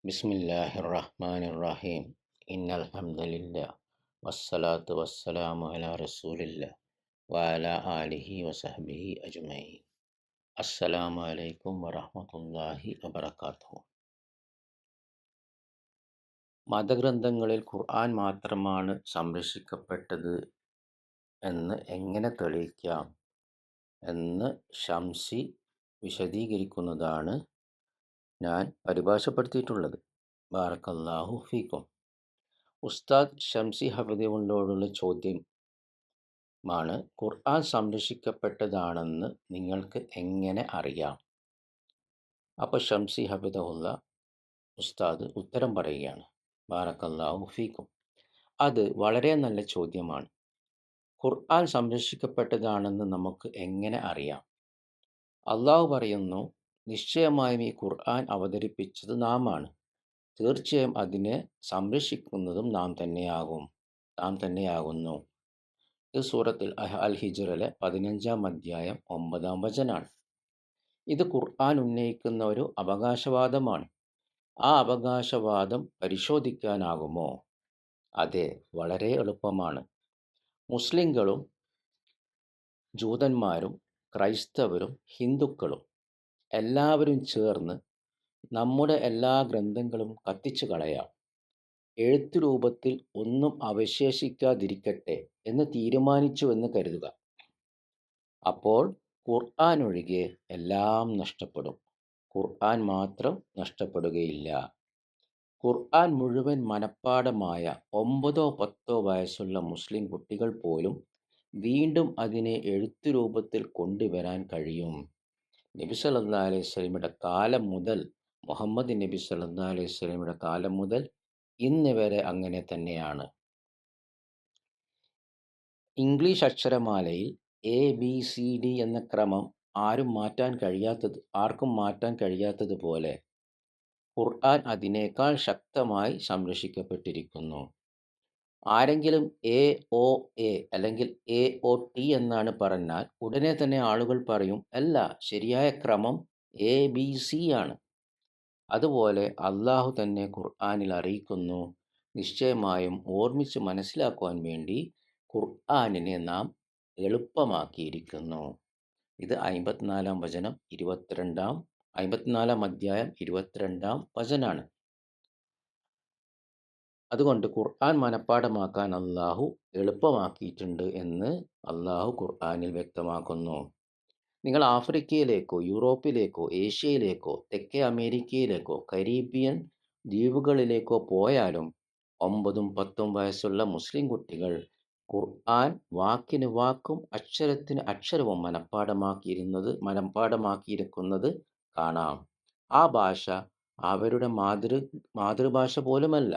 ബിസ്മില്ലാഹിർ റഹ്മാനിർ റഹീം. ഇന്നൽ ഹംദലില്ലാ വസ്സലാത്തു വസ്സലാമു അലാ റസൂലില്ലാ വഅലാ ആലിഹി വസഹ്ബിഹി അജ്മഈൻ. അസ്സലാമു അലൈക്കും വറഹ്മത്തുള്ളാഹി വബറകാതുഹു. മതഗ്രന്ഥങ്ങളിൽ ഖുർആൻ മാത്രമാണ് സംരക്ഷിക്കപ്പെട്ടത് എന്ന് എങ്ങനെ തെളിയിക്കാം എന്ന് ഷംസി വിശദീകരിക്കുന്നതാണ് ഞാൻ പരിഭാഷപ്പെടുത്തിയിട്ടുള്ളത്. ബാറക്കല്ലാഹു ഫീക്കും. ഉസ്താദ് ഷംസി ഹഫിദുള്ളയോടുള്ള ചോദ്യമാണ്, ഖുർആൻ സംരക്ഷിക്കപ്പെട്ടതാണെന്ന് നിങ്ങൾക്ക് എങ്ങനെ അറിയാം? അപ്പോൾ ഷംസി ഹഫിദുള്ള ഉസ്താദ് ഉത്തരം പറയുകയാണ്. ബാറക്കല്ലാഹു ഫീക്കും. അത് വളരെ നല്ല ചോദ്യമാണ്. ഖുർആൻ സംരക്ഷിക്കപ്പെട്ടതാണെന്ന് നമുക്ക് എങ്ങനെ അറിയാം? അള്ളാഹു പറയുന്നു, നിശ്ചയമായും ഈ ഖുർആൻ അവതരിപ്പിച്ചത് നാമാണ്. തീർച്ചയായും അതിനെ സംരക്ഷിക്കുന്നതും നാം തന്നെയാകുന്നു. ഇത് സൂറത്തുൽ അൽ ഹിജ്റിലെ 15-ാം അധ്യായം 9-ാം വചനാണ്. ഇത് ഖുർആൻ ഉന്നയിക്കുന്ന ഒരു അവകാശവാദമാണ്. ആ അവകാശവാദം പരിശോധിക്കാനാകുമോ? അതെ, വളരെ എളുപ്പമാണ്. മുസ്ലിങ്ങളും ജൂതന്മാരും ക്രൈസ്തവരും ഹിന്ദുക്കളും എല്ലാവരും ചേർന്ന് നമ്മുടെ എല്ലാ ഗ്രന്ഥങ്ങളും കത്തിച്ചു കളയാം, എഴുത്തു രൂപത്തിൽ ഒന്നും അവശേഷിക്കാതിരിക്കട്ടെ എന്ന് തീരുമാനിച്ചുവെന്ന് കരുതുക. അപ്പോൾ ഖുർആൻ ഒഴികെ എല്ലാം നഷ്ടപ്പെടും. ഖുർആൻ മാത്രം നഷ്ടപ്പെടുകയില്ല. ഖുർആൻ മുഴുവൻ മനഃപ്പാഠമായ 9-10 വയസ്സുള്ള മുസ്ലിം കുട്ടികൾ പോലും വീണ്ടും അതിനെ എഴുത്തു രൂപത്തിൽ കൊണ്ടുവരാൻ കഴിയും. നബി സല്ലല്ലാഹു അലൈഹി വസല്ലമയുടെ കാലം മുതൽ, മുഹമ്മദ് നബി സല്ലല്ലാഹു അലൈഹി വസല്ലമയുടെ കാലം മുതൽ ഇന്ന് വരെ അങ്ങനെ തന്നെയാണ്. ഇംഗ്ലീഷ് അക്ഷരമാലയിൽ ABCD എന്ന ക്രമം ആർക്കും മാറ്റാൻ കഴിയാത്തതുപോലെ ഖുർആൻ അതിനേക്കാൾ ശക്തമായി സംരക്ഷിക്കപ്പെട്ടിരിക്കുന്നു. ആരെങ്കിലും AOA അല്ലെങ്കിൽ AOT എന്നാണ് പറഞ്ഞാൽ ഉടനെ തന്നെ ആളുകൾ പറയും, അല്ല, ശരിയായ ക്രമം ABC ആണ്. അതുപോലെ അള്ളാഹു തന്നെ ഖുർആനിൽ അറിയിക്കുന്നു, നിശ്ചയമായും ഓർമ്മിച്ച് മനസ്സിലാക്കുവാൻ വേണ്ടി ഖുർആനിനെ നാം എളുപ്പമാക്കിയിരിക്കുന്നു. ഇത് 54-ാം വചനം 54-ാം അധ്യായം 22-ാം വചനാണ്. അതുകൊണ്ട് ഖുർആൻ മനഃപ്പാഠമാക്കാൻ അള്ളാഹു എളുപ്പമാക്കിയിട്ടുണ്ട് എന്ന് അള്ളാഹു ഖുർആനിൽ വ്യക്തമാക്കുന്നു. നിങ്ങൾ ആഫ്രിക്കയിലേക്കോ യൂറോപ്പിലേക്കോ ഏഷ്യയിലേക്കോ തെക്കേ അമേരിക്കയിലേക്കോ കരീബിയൻ ദ്വീപുകളിലേക്കോ പോയാലും 9-10 വയസ്സുള്ള മുസ്ലിം കുട്ടികൾ ഖുർആൻ വാക്കിന് വാക്കും അക്ഷരത്തിന് അക്ഷരവും മനഃപ്പാഠമാക്കിയിരിക്കുന്നത് കാണാം. ആ ഭാഷ അവരുടെ മാതൃഭാഷ പോലുമല്ല.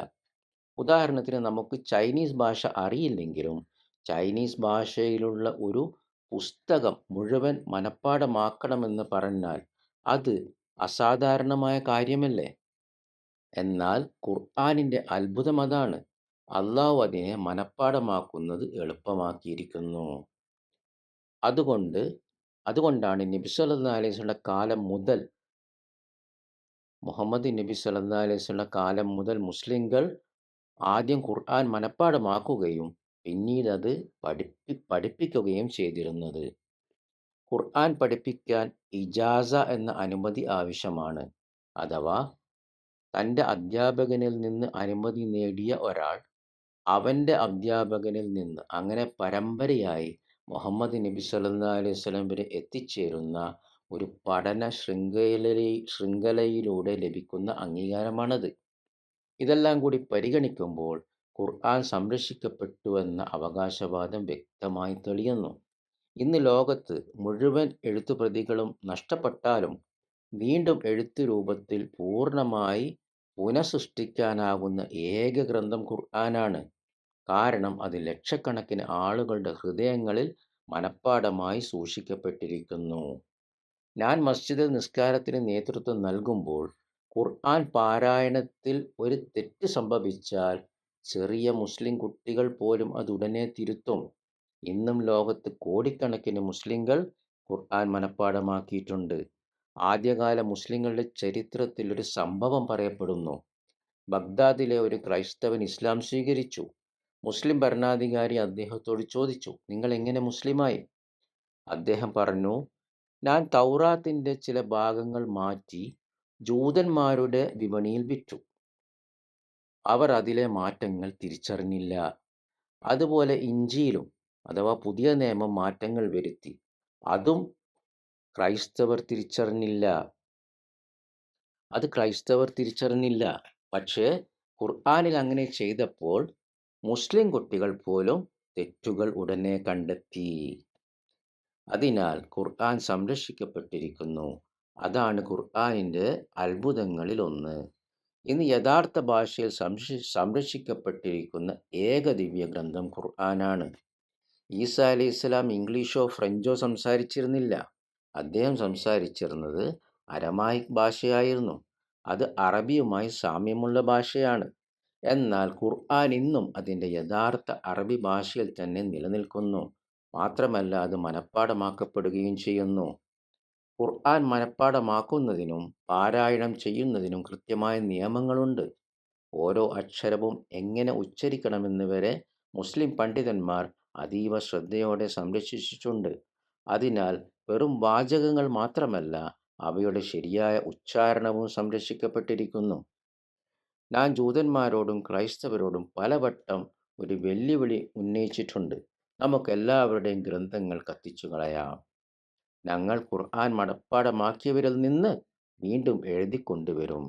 ഉദാഹരണത്തിന്, നമുക്ക് ചൈനീസ് ഭാഷ അറിയില്ലെങ്കിലും ചൈനീസ് ഭാഷയിലുള്ള ഒരു പുസ്തകം മുഴുവൻ മനഃപ്പാഠമാക്കണമെന്ന് പറഞ്ഞാൽ അത് അസാധാരണമായ കാര്യമല്ലേ? എന്നാൽ ഖുർആനിൻ്റെ അത്ഭുതം അതാണ്. അള്ളാഹു അതിനെ മനഃപ്പാഠമാക്കുന്നത് എളുപ്പമാക്കിയിരിക്കുന്നു. അതുകൊണ്ടാണ് നബി സല്ലല്ലാഹു അലൈഹി വസല്ലമയുടെ കാലം മുതൽ, മുഹമ്മദ് നബി സല്ലല്ലാഹു അലൈഹി വസല്ലമയുടെ കാലം മുതൽ മുസ്ലിങ്ങൾ ആദ്യം ഖുർആൻ മനഃപ്പാഠമാക്കുകയും പിന്നീട് അത് പഠിപ്പിക്കുകയും ചെയ്തിരുന്നത്. ഖുർആൻ പഠിപ്പിക്കാൻ ഇജാസ എന്ന അനുമതി ആവശ്യമാണ്. അഥവാ തൻ്റെ അധ്യാപകനിൽ നിന്ന് അനുമതി നേടിയ ഒരാൾ അവൻ്റെ അധ്യാപകനിൽ നിന്ന് അങ്ങനെ പരമ്പരയായി മുഹമ്മദ് നബി സല്ലല്ലാഹു അലൈഹി വസല്ലം വരെ എത്തിച്ചേരുന്ന ഒരു പഠന ശൃംഖലയിലൂടെ ലഭിക്കുന്ന അംഗീകാരമാണത്. ഇതെല്ലാം കൂടി പരിഗണിക്കുമ്പോൾ ഖുർആൻ സംരക്ഷിക്കപ്പെട്ടുവെന്ന അവകാശവാദം വ്യക്തമായി തെളിയുന്നു. ഇന്ന് ലോകത്ത് മുഴുവൻ എഴുത്തുപ്രതികളും നഷ്ടപ്പെട്ടാലും വീണ്ടും എഴുത്ത് രൂപത്തിൽ പൂർണ്ണമായി പുനഃസൃഷ്ടിക്കാനാകുന്ന ഏക ഗ്രന്ഥം ഖുർആനാണ്. കാരണം അത് ലക്ഷക്കണക്കിന് ആളുകളുടെ ഹൃദയങ്ങളിൽ മനഃപ്പാഠമായി സൂക്ഷിക്കപ്പെട്ടിരിക്കുന്നു. ഞാൻ മസ്ജിദിൽ നിസ്കാരത്തിന് നേതൃത്വം നൽകുമ്പോൾ ഖുർആൻ പാരായണത്തിൽ ഒരു തെറ്റ് സംഭവിച്ചാൽ ചെറിയ മുസ്ലിം കുട്ടികൾ പോലും അത് ഉടനെ തിരുത്തും. ഇന്നും ലോകത്ത് കോടിക്കണക്കിന് മുസ്ലിങ്ങൾ ഖുർആൻ മനഃപ്പാഠമാക്കിയിട്ടുണ്ട്. ആദ്യകാല മുസ്ലിങ്ങളുടെ ചരിത്രത്തിൽ ഒരു സംഭവം പറയപ്പെടുന്നു. ബഗ്ദാദിലെ ഒരു ക്രൈസ്തവൻ ഇസ്ലാം സ്വീകരിച്ചു. മുസ്ലിം ഭരണാധികാരി അദ്ദേഹത്തോട് ചോദിച്ചു, നിങ്ങൾ എങ്ങനെ മുസ്ലിമായി? അദ്ദേഹം പറഞ്ഞു, ഞാൻ തൗറാത്തിന്റെ ചില ഭാഗങ്ങൾ മാറ്റി ജൂതന്മാരുടെ വിപണിയിൽ വിറ്റു. അവർ അതിലെ മാറ്റങ്ങൾ തിരിച്ചറിഞ്ഞില്ല. അതുപോലെ ഇഞ്ചിയിലും അഥവാ പുതിയ നിയമം മാറ്റങ്ങൾ വരുത്തി. അതും ക്രൈസ്തവർ തിരിച്ചറിഞ്ഞില്ല. പക്ഷേ ഖുർആനിൽ അങ്ങനെ ചെയ്തപ്പോൾ മുസ്ലിം കുട്ടികൾ പോലും തെറ്റുകൾ ഉടനെ കണ്ടെത്തി. അതിനാൽ ഖുർആൻ സംരക്ഷിക്കപ്പെട്ടിരിക്കുന്നു. അതാണ് ഖുർആനിൻ്റെ അത്ഭുതങ്ങളിൽ ഒന്ന്. ഇന്ന് യഥാർത്ഥ ഭാഷയിൽ സംരക്ഷിക്കപ്പെട്ടിരിക്കുന്ന ഏക ദിവ്യ ഗ്രന്ഥം ഖുർആനാണ്. ഈസാ അലൈഹി ഇസ്ലാം ഇംഗ്ലീഷോ ഫ്രഞ്ചോ സംസാരിച്ചിരുന്നില്ല. അദ്ദേഹം സംസാരിച്ചിരുന്നത് അരമായിക് ഭാഷയായിരുന്നു. അത് അറബിയുമായി സാമ്യമുള്ള ഭാഷയാണ്. എന്നാൽ ഖുർആൻ ഇന്നും അതിൻ്റെ യഥാർത്ഥ അറബി ഭാഷയിൽ തന്നെ നിലനിൽക്കുന്നു. മാത്രമല്ല അത് മനഃപ്പാഠമാക്കപ്പെടുകയും ചെയ്യുന്നു. ഖുർആൻ മനഃപ്പാഠമാക്കുന്നതിനും പാരായണം ചെയ്യുന്നതിനും കൃത്യമായ നിയമങ്ങളുണ്ട്. ഓരോ അക്ഷരവും എങ്ങനെ ഉച്ചരിക്കണമെന്ന് വരെ മുസ്ലിം പണ്ഡിതന്മാർ അതീവ ശ്രദ്ധയോടെ സംരക്ഷിച്ചിട്ടുണ്ട്. അതിനാൽ വെറും വാചകങ്ങൾ മാത്രമല്ല, അവയുടെ ശരിയായ ഉച്ചാരണവും സംരക്ഷിക്കപ്പെട്ടിരിക്കുന്നു. ഞാൻ ജൂതന്മാരോടും ക്രൈസ്തവരോടും പലവട്ടം ഒരു വെല്ലുവിളി ഉന്നയിച്ചിട്ടുണ്ട്. നമുക്കെല്ലാവരുടെയും ഗ്രന്ഥങ്ങൾ കത്തിച്ചു കളയാം. ഞങ്ങൾ ഖുർആൻ മനഃപ്പാഠമാക്കിയവരിൽ നിന്ന് വീണ്ടും എഴുതിക്കൊണ്ടുവരും.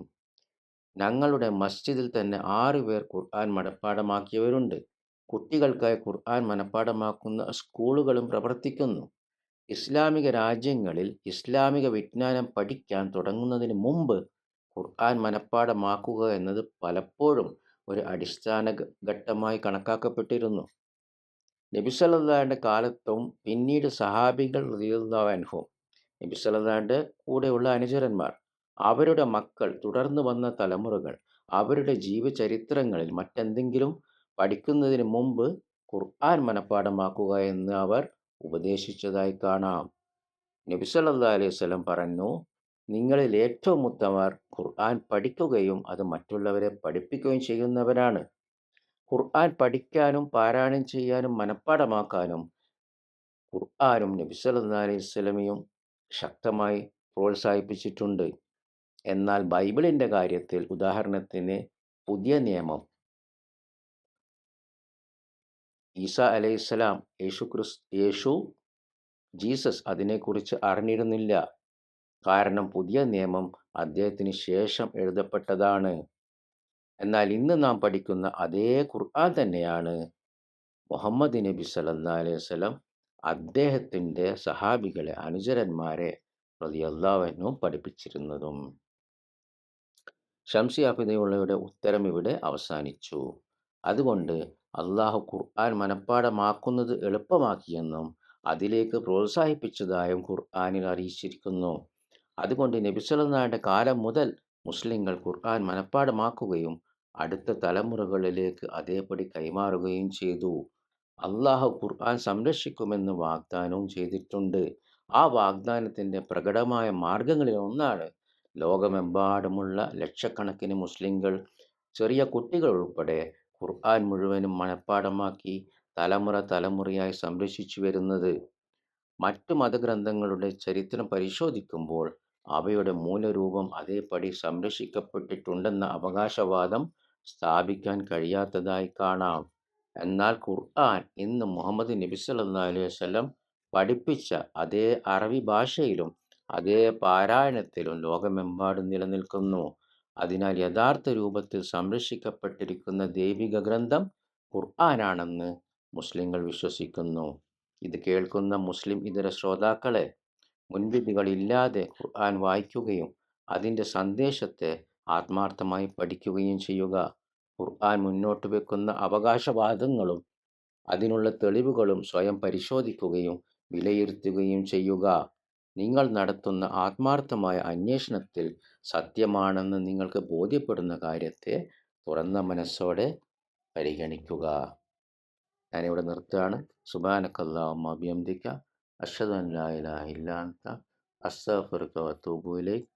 ഞങ്ങളുടെ മസ്ജിദിൽ തന്നെ 6 പേർ ഖുർആൻ മനഃപ്പാഠമാക്കിയവരുണ്ട്. കുട്ടികൾക്കായി ഖുർആൻ മനഃപ്പാഠമാക്കുന്ന സ്കൂളുകളും പ്രവർത്തിക്കുന്നു. ഇസ്ലാമിക രാജ്യങ്ങളിൽ ഇസ്ലാമിക വിജ്ഞാനം പഠിക്കാൻ തുടങ്ങുന്നതിന് മുമ്പ് ഖുർആൻ മനഃപ്പാഠമാക്കുക എന്നത് പലപ്പോഴും ഒരു അടിസ്ഥാന ഘട്ടമായി കണക്കാക്കപ്പെട്ടിരുന്നു. നബി സല്ലല്ലാഹുവിൻ്റെ കാലത്തും പിന്നീട് സഹാബികൾ റളിയല്ലാഹു അൻഹും, നബി സല്ലല്ലാഹുവിൻ്റെ കൂടെയുള്ള അനുചരന്മാർ, അവരുടെ മക്കൾ, തുടർന്ന് വന്ന തലമുറകൾ അവരുടെ ജീവചരിത്രങ്ങളിൽ മറ്റെന്തെങ്കിലും പഠിക്കുന്നതിന് മുമ്പ് ഖുർആൻ മനഃപ്പാഠമാക്കുക എന്ന് അവർ ഉപദേശിച്ചതായി കാണാം. നബി സല്ലല്ലാഹു അലൈഹി വസല്ലം പറഞ്ഞു, നിങ്ങളിൽ ഏറ്റവും ഉത്തമർ ഖുർആൻ പഠിക്കുകയും അത് മറ്റുള്ളവരെ പഠിപ്പിക്കുകയും ചെയ്യുന്നവരാണ്. ഖുർആൻ പഠിക്കാനും പാരായണം ചെയ്യാനും മനഃപ്പാഠമാക്കാനും ഖുർആനും നബി സല്ലല്ലാഹു അലൈഹി വസല്ലമയും ശക്തമായി പ്രോത്സാഹിപ്പിച്ചിട്ടുണ്ട്. എന്നാൽ ബൈബിളിൻ്റെ കാര്യത്തിൽ, ഉദാഹരണത്തിന് പുതിയ നിയമം, ഈസാ അലൈഹിസ്സലാം, ജീസസ് അതിനെക്കുറിച്ച് അറിഞ്ഞിരുന്നില്ല. കാരണം പുതിയ നിയമം അദ്ദേഹത്തിന് ശേഷം എഴുതപ്പെട്ടതാണ്. എന്നാൽ ഇന്ന് നാം പഠിക്കുന്ന അതേ ഖുർആൻ തന്നെയാണ് മുഹമ്മദ് നബി സല്ലല്ലാഹു അലൈഹി വസല്ലം അദ്ദേഹത്തിൻ്റെ സഹാബികളെ, അനുചരന്മാരെ റളിയല്ലാഹു അൻഹും പഠിപ്പിച്ചിരുന്നതും. ഷംസി ഹഫിദയുള്ളയുടെ ഉത്തരം ഇവിടെ അവസാനിച്ചു. അതുകൊണ്ട് അള്ളാഹു ഖുർആൻ മനഃപ്പാഠമാക്കുന്നത് എളുപ്പമാക്കിയെന്നും അതിലേക്ക് പ്രോത്സാഹിപ്പിച്ചതായും ഖുർആനിൽ അറിയിച്ചിരിക്കുന്നു. അതുകൊണ്ട് നബി സല്ലല്ലാഹുവിൻ്റെ കാലം മുതൽ മുസ്ലിങ്ങൾ ഖുർആൻ മനഃപ്പാഠമാക്കുകയും അടുത്ത തലമുറകളിലേക്ക് അതേപടി കൈമാറുകയും ചെയ്തു. അള്ളാഹു ഖുർആൻ സംരക്ഷിക്കുമെന്ന് വാഗ്ദാനവും ചെയ്തിട്ടുണ്ട്. ആ വാഗ്ദാനത്തിൻ്റെ പ്രകടമായ മാർഗങ്ങളിൽ ഒന്നാണ് ലോകമെമ്പാടുമുള്ള ലക്ഷക്കണക്കിന് മുസ്ലിങ്ങൾ, ചെറിയ കുട്ടികൾ ഉൾപ്പെടെ ഖുർആൻ മുഴുവനും മനഃപ്പാഠമാക്കി തലമുറയായി സംരക്ഷിച്ചു വരുന്നത്. മറ്റു മതഗ്രന്ഥങ്ങളുടെ ചരിത്രം പരിശോധിക്കുമ്പോൾ അവയുടെ മൂലരൂപം അതേപടി സംരക്ഷിക്കപ്പെട്ടിട്ടുണ്ടെന്ന അവകാശവാദം സ്ഥാപിക്കാൻ കഴിയാത്തതായി കാണാം. എന്നാൽ ഖുർആൻ ഇന്ന് മുഹമ്മദ് നബി സല്ലല്ലാഹു അലൈഹി വസല്ലം പഠിപ്പിച്ച അതേ അറബി ഭാഷയിലും അതേ പാരായണത്തിലും ലോകമെമ്പാടും നിലനിൽക്കുന്നു. അതിനാൽ യഥാർത്ഥ രൂപത്തിൽ സംരക്ഷിക്കപ്പെട്ടിരിക്കുന്ന ദൈവിക ഗ്രന്ഥം ഖുർആനാണെന്ന് മുസ്ലിങ്ങൾ വിശ്വസിക്കുന്നു. ഇത് കേൾക്കുന്ന മുസ്ലിം ഇതര ശ്രോതാക്കളെ, മുൻവിധികളില്ലാതെ ഖുർആൻ വായിക്കുകയും അതിൻ്റെ സന്ദേശത്തെ ആത്മാർത്ഥമായി പഠിക്കുകയും ചെയ്യുക. ഖുർആൻ മുന്നോട്ട് വെക്കുന്ന അവകാശവാദങ്ങളും അതിനുള്ള തെളിവുകളും സ്വയം പരിശോധിക്കുകയും വിലയിരുത്തുകയും ചെയ്യുക. നിങ്ങൾ നടത്തുന്ന ആത്മാർത്ഥമായ അന്വേഷണത്തിൽ സത്യമാണെന്ന് നിങ്ങൾക്ക് ബോധ്യപ്പെടുന്ന കാര്യത്തെ തുറന്ന മനസ്സോടെ പരിഗണിക്കുക. ഞാനിവിടെ നിർത്തുകയാണ്. സുബ്ഹാനക്കല്ലാഹുമ്മ വബിഹംദിക അഷ്ഹദു അൻ ലാ ഇലാഹ ഇല്ലാ അൻത അസ്തഗ്ഫിറുക വഅതൂബു ഇലൈക്.